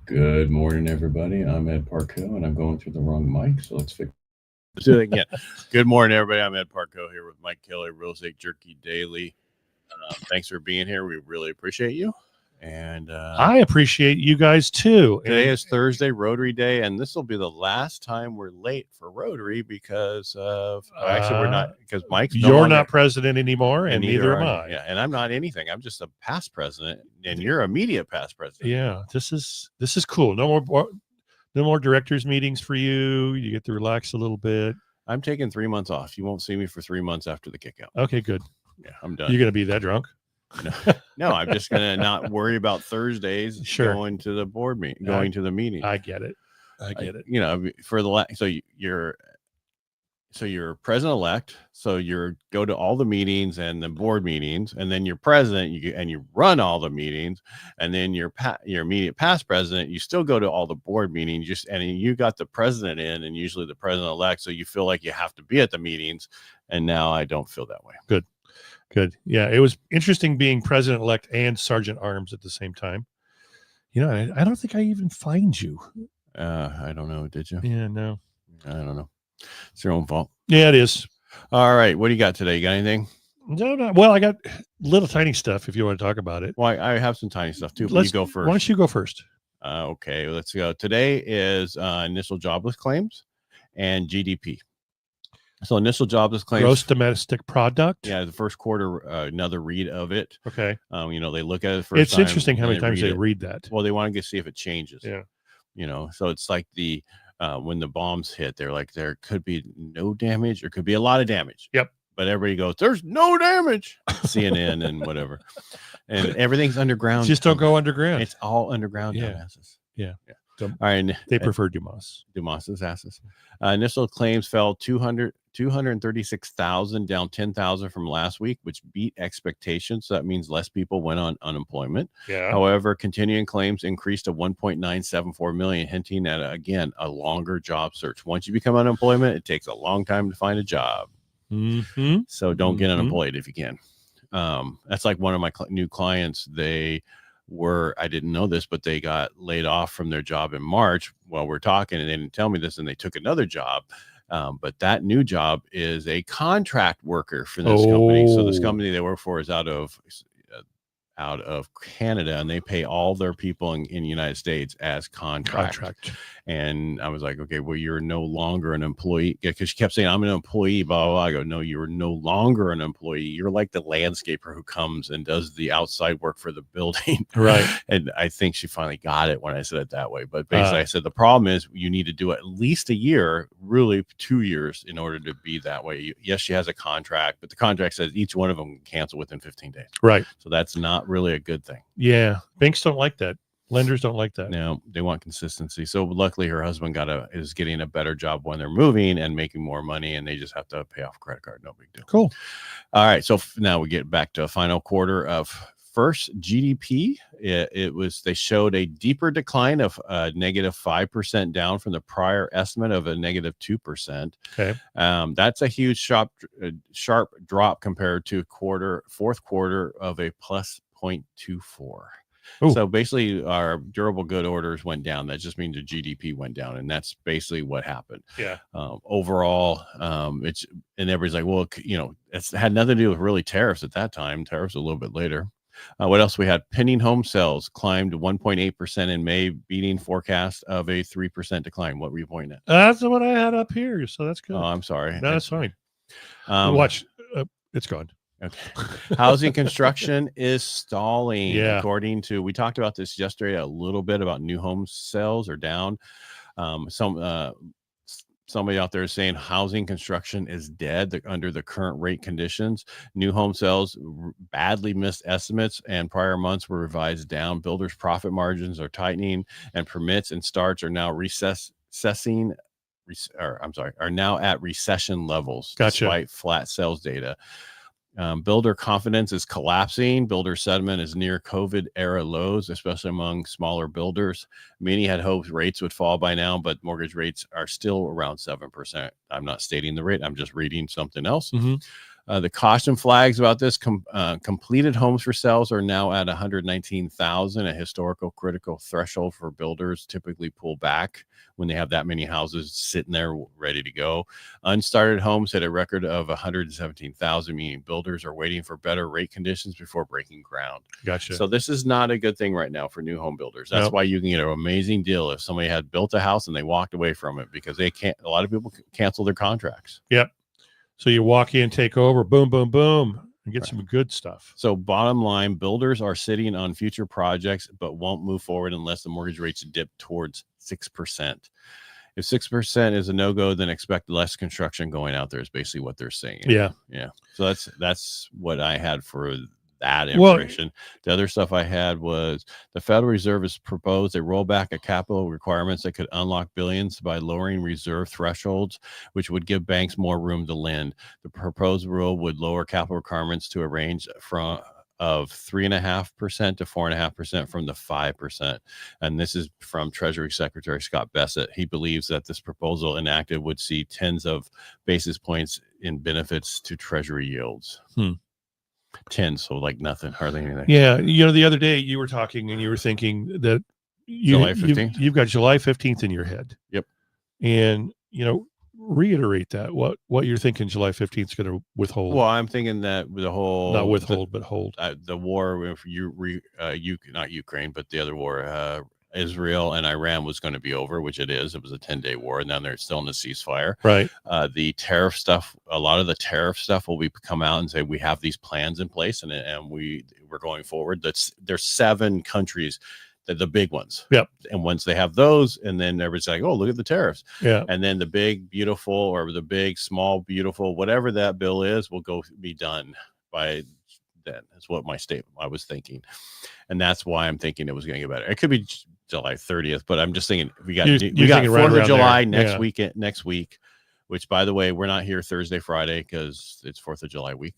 Good morning, everybody. I'm Ed Parcaut, and I'm going through the wrong mic, so let's fix. Let's do it again. Good morning, everybody. I'm Ed Parcaut here with Mike Kelly, Real Estate Jerky Daily. Thanks for being here. We really appreciate you. And I appreciate you guys too. Today is Thursday, Rotary Day, and this will be the last time we're late for Rotary because of actually we're not because Mike's you're not president anymore, and neither am I. Yeah, and I'm not anything. I'm just a past president, and you're a immediate past president. Yeah, this is cool. No more directors meetings for you. You get to relax a little bit. I'm taking 3 months off. You won't see me for 3 months after the kickout. Okay, good. Yeah, I'm done. You're gonna be that drunk? No, I'm just gonna not worry about Thursdays. Sure. Going to the board meeting, going to the meeting. I get it. You know, for the you're president-elect, so you're go to all the meetings and the board meetings, and then you're president, you run all the meetings, and then your immediate past president, you still go to all the board meetings, and you got the president in, and usually the president-elect, so you feel like you have to be at the meetings, and now I don't feel that way. Good. Yeah, it was interesting being president-elect and sergeant arms at the same time. You know, I don't think I even find you. I don't know. Did you? Yeah, no. I don't know. It's your own fault. Yeah, it is. All right. What do you got today? You got anything? No. Well, I got little tiny stuff if you want to talk about it. Well, I have some tiny stuff too. Let's go first. Why don't you go first? Okay, let's go. Today is initial jobless claims and GDP. So initial jobless claims, gross domestic product. Yeah, the first quarter, another read of it. Okay. You know, they look at it first. It's interesting how many times they read that. Well, they want to see if it changes. Yeah. You know, so it's like when the bombs hit, they're like, there could be no damage or could be a lot of damage. Yep. But everybody goes, there's no damage. CNN and whatever. And everything's underground. Just don't go underground. It's all underground. Yeah. Yeah. So, all right. They prefer Dumas's asses. Initial claims fell 236,000, down 10,000 from last week, which beat expectations. So that means less people went on unemployment. Yeah. However, continuing claims increased to 1.974 million, hinting at, again, a longer job search. Once you become unemployment, it takes a long time to find a job. Mm-hmm. So don't get unemployed if you can. That's like one of my new clients. I didn't know this, but they got laid off from their job in March while we're talking, and they didn't tell me this, and they took another job. But that new job is a contract worker for this company. So this company they work for is out of Canada, and they pay all their people in the United States as contract. And I was like, okay, well, you're no longer an employee, because she kept saying, I'm an employee, blah, blah, blah. I go, no, you're no longer an employee. You're like the landscaper who comes and does the outside work for the building. Right. And I think she finally got it when I said it that way. But basically I said, the problem is you need to do at least a year, really 2 years, in order to be that way. Yes, she has a contract, but the contract says each one of them can cancel within 15 days. Right. So that's not really a good thing. Yeah. Banks don't like that. Lenders don't like that. No, they want consistency. So luckily her husband is getting a better job when they're moving and making more money, and they just have to pay off a credit card. No big deal. Cool. All right. So now we get back to a final quarter of first GDP. They showed a deeper decline of negative 5% down from the prior estimate of a negative 2%. Okay. That's a huge sharp drop compared to fourth quarter of a plus 0.24. Ooh. So basically our durable good orders went down. That just means the GDP went down, and that's basically what happened. Yeah. Overall, and everybody's like, well, you know, it's had nothing to do with really tariffs at that time. Tariffs a little bit later. What else we had? Pending home sales climbed 1.8% in May, beating forecast of a 3% decline. What were you pointing at? That's what I had up here, so that's good. Oh, I'm sorry. No, that's fine. Watch, it's gone. Okay. Housing construction is stalling. Yeah. According to, we talked about this yesterday a little bit about new home sales are down. Somebody out there is saying housing construction is dead under the current rate conditions. New home sales badly missed estimates, and prior months were revised down. Builders' profit margins are tightening, and permits and starts are now are now at recession levels. Gotcha. Despite flat sales data. Builder confidence is collapsing. Builder sentiment is near COVID era lows, especially among smaller builders. Many had hoped rates would fall by now, but mortgage rates are still around 7%. I'm not stating the rate. I'm just reading something else. Mm-hmm. The caution flags about this: completed homes for sales are now at 119,000, a historical critical threshold for builders. Typically pull back when they have that many houses sitting there ready to go. Unstarted homes hit a record of 117,000, meaning builders are waiting for better rate conditions before breaking ground. Gotcha. So this is not a good thing right now for new home builders. That's why you can get an amazing deal if somebody had built a house and they walked away from it, because they can't. A lot of people cancel their contracts. Yep. So you walk in, take over, boom, boom, boom, and get some good stuff. So bottom line, builders are sitting on future projects, but won't move forward unless the mortgage rates dip towards 6%. If 6% is a no-go, then expect less construction going out there is basically what they're saying. Yeah. So that's what I had for that information. The other stuff I had was the Federal Reserve has proposed a rollback of capital requirements that could unlock billions by lowering reserve thresholds, which would give banks more room to lend. The proposed rule would lower capital requirements to a range of 3.5% to 4.5% from the 5%. And this is from Treasury Secretary Scott Bessent. He believes that this proposal enacted would see tens of basis points in benefits to Treasury yields. 10, so like nothing, hardly anything. Yeah. The other day you were talking and you were thinking that July 15th? you've got July 15th in your head. Yep. And, reiterate that, what you're thinking July 15th is going to withhold. Well, I'm thinking that the whole... Not withhold, but hold. The war with not Ukraine, but the other war, Israel and Iran was going to be over, which it is. It was a 10-day war, and now they're still in a ceasefire. Right. The tariff stuff, a lot of the tariff stuff will come out and say we have these plans in place, and we're going forward. There's 7 countries, the big ones. Yep. And once they have those, and then everybody's like, oh, look at the tariffs. Yeah. And then the big beautiful, or the big small beautiful, whatever that bill is, will be done by then. That's what I was thinking, and that's why I'm thinking it was going to get better. It could be July 30th, but I'm just thinking we got 4th of July next week, which, by the way, we're not here Thursday, Friday, because it's 4th of July week.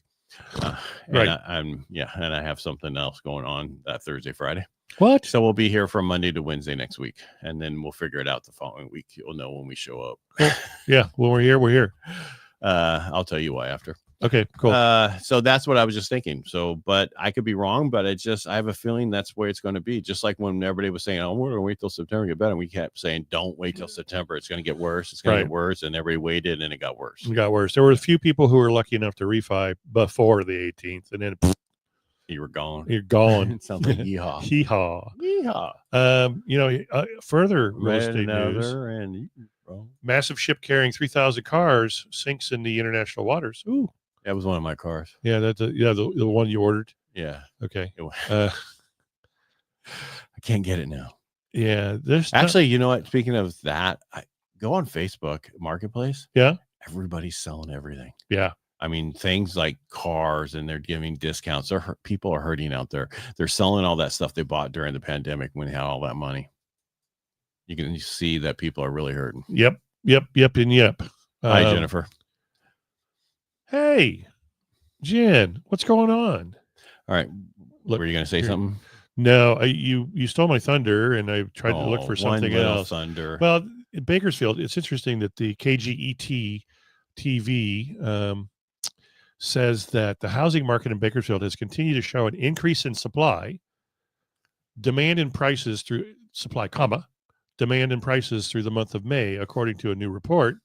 Right. And I have something else going on that Thursday, Friday. What? So we'll be here from Monday to Wednesday next week, and then we'll figure it out the following week. You'll know when we show up. Yeah. When we're here. I'll tell you why after. Okay, cool. So that's what I was just thinking. So, but I could be wrong, but I have a feeling that's where it's going to be. Just like when everybody was saying, oh, we're going to wait till September to get better. And we kept saying, don't wait till September. It's going to get worse. It's going to get worse. And everybody waited, and it got worse. It got worse. There were a few people who were lucky enough to refi before the 18th, and then you were gone. You're gone. It sounds like yeehaw. Yeehaw. Yeehaw. Further real estate news. Massive ship carrying 3,000 cars sinks in the international waters. Ooh. That was one of my cars. Yeah, that's the one you ordered. Yeah. Okay. I can't get it now. Yeah. Actually, you know what? Speaking of that, go on Facebook Marketplace. Yeah. Everybody's selling everything. Yeah. I mean, things like cars, and they're giving discounts. People are hurting out there. They're selling all that stuff they bought during the pandemic when they had all that money. You can see that people are really hurting. Yep. Hi, Jennifer. Hey, Jen, what's going on? All right. Look, were you going to say something? No, you stole my thunder, and I tried to look for something else. Thunder. Well, in Bakersfield, it's interesting that the KGET TV says that the housing market in Bakersfield has continued to show an increase in supply, demand and prices through supply, demand and prices through the month of May, according to a new report.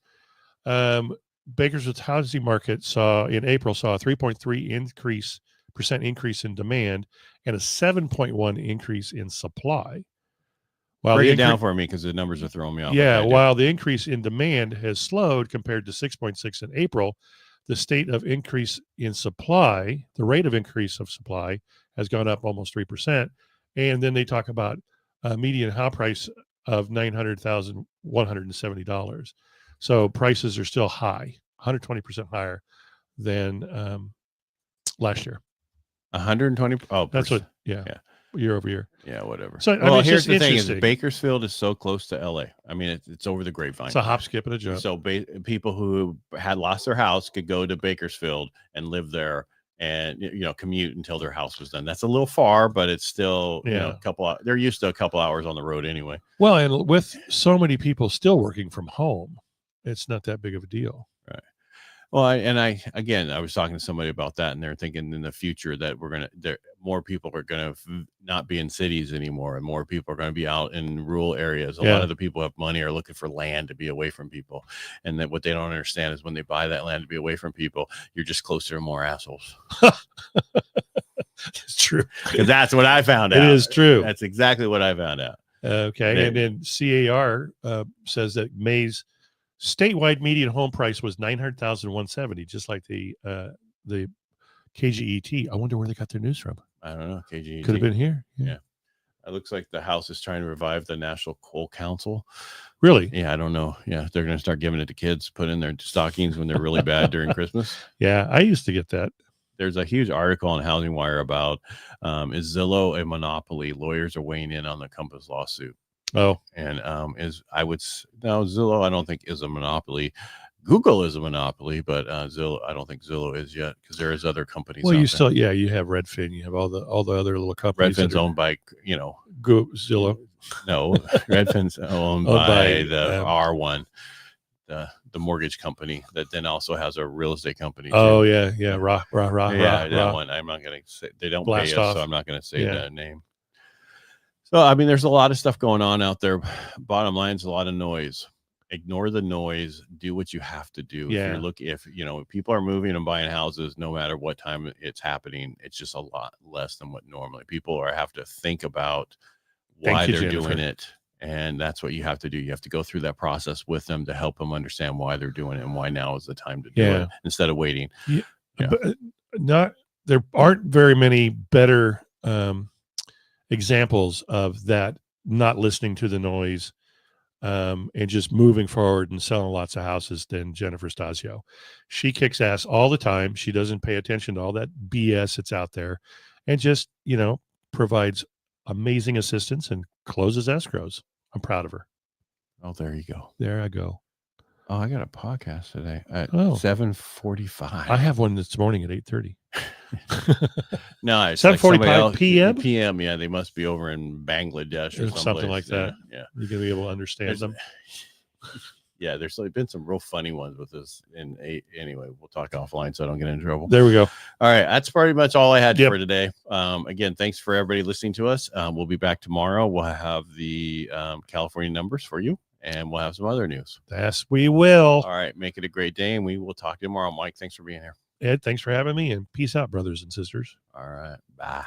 Bakersfield's housing market in April saw a 3.3% increase in demand and a 7.1 increase in supply. Break it down for me, because the numbers are throwing me off. Yeah, while the increase in demand has slowed compared to 6.6 in April, the rate of increase of supply has gone up almost 3%. And then they talk about a median house price of $900,170. So prices are still high, 120% higher than last year. 120. Oh, that's what. Yeah. Year over year. Yeah, whatever. So here's the thing: is Bakersfield is so close to LA. I mean, it's over the grapevine. It's a hop, skip, and a jump. So people who had lost their house could go to Bakersfield and live there, and commute until their house was done. That's a little far, but it's still they're used to a couple hours on the road anyway. Well, and with so many people still working from home, it's not that big of a deal. Right. Well, I was talking to somebody about that, and they're thinking in the future that more people are gonna not be in cities anymore, and more people are gonna be out in rural areas. A lot of the people who have money are looking for land to be away from people, and that what they don't understand is when they buy that land to be away from people, you're just closer to more assholes. It's true, because that's what I found out. It is true. That's exactly what I found out. Okay, and then CAR says that May's statewide median home price was $900,170, just like the KGET. I wonder where they got their news from. I don't know. KGET could have been here. Yeah. It looks like the House is trying to revive the National Coal Council. Really? Yeah, I don't know. Yeah, they're going to start giving it to kids, put in their stockings when they're really bad during Christmas. Yeah, I used to get that. There's a huge article on Housing Wire about is Zillow a monopoly? Lawyers are weighing in on the Compass lawsuit. Oh, and Zillow I don't think is a monopoly. Google is a monopoly, but Zillow I don't think Zillow is yet, because there is other companies. Well, you still you have Redfin, you have all the other little companies. Redfin's owned by Zillow. No, Redfin's owned by the R1, the mortgage company that then also has a real estate company. Oh too. yeah, that one. I'm not gonna say, they don't Blast pay us, off. so I'm not gonna say the name. So I mean, there's a lot of stuff going on out there. Bottom line is a lot of noise. Ignore the noise. Do what you have to do. Yeah. If people are moving and buying houses, no matter what time it's happening, it's just a lot less than what normally people have to think about why they're doing it. And that's what you have to do. You have to go through that process with them to help them understand why they're doing it and why now is the time to do it instead of waiting. Yeah. But there aren't very many better examples of that, not listening to the noise and just moving forward and selling lots of houses than Jennifer Stasio. She kicks ass all the time. She doesn't pay attention to all that BS that's out there, and just provides amazing assistance and closes escrows. I'm proud of her. Oh, there you go. There I go. Oh, I got a podcast today at 7:45. I have one this morning at 8:30. No, it's 7:45 p.m. PM. Yeah, they must be over in Bangladesh or something like that. Yeah, you're gonna be able to understand them. Yeah, there's been some real funny ones with this. Anyway, we'll talk offline so I don't get in trouble. There we go. All right, that's pretty much all I had for today. Again, thanks for everybody listening to us. We'll be back tomorrow. We'll have the California numbers for you, and we'll have some other news. Yes, we will. All right, make it a great day, and we will talk to you tomorrow. Mike, thanks for being here. Ed, thanks for having me, and peace out, brothers and sisters. All right, bye.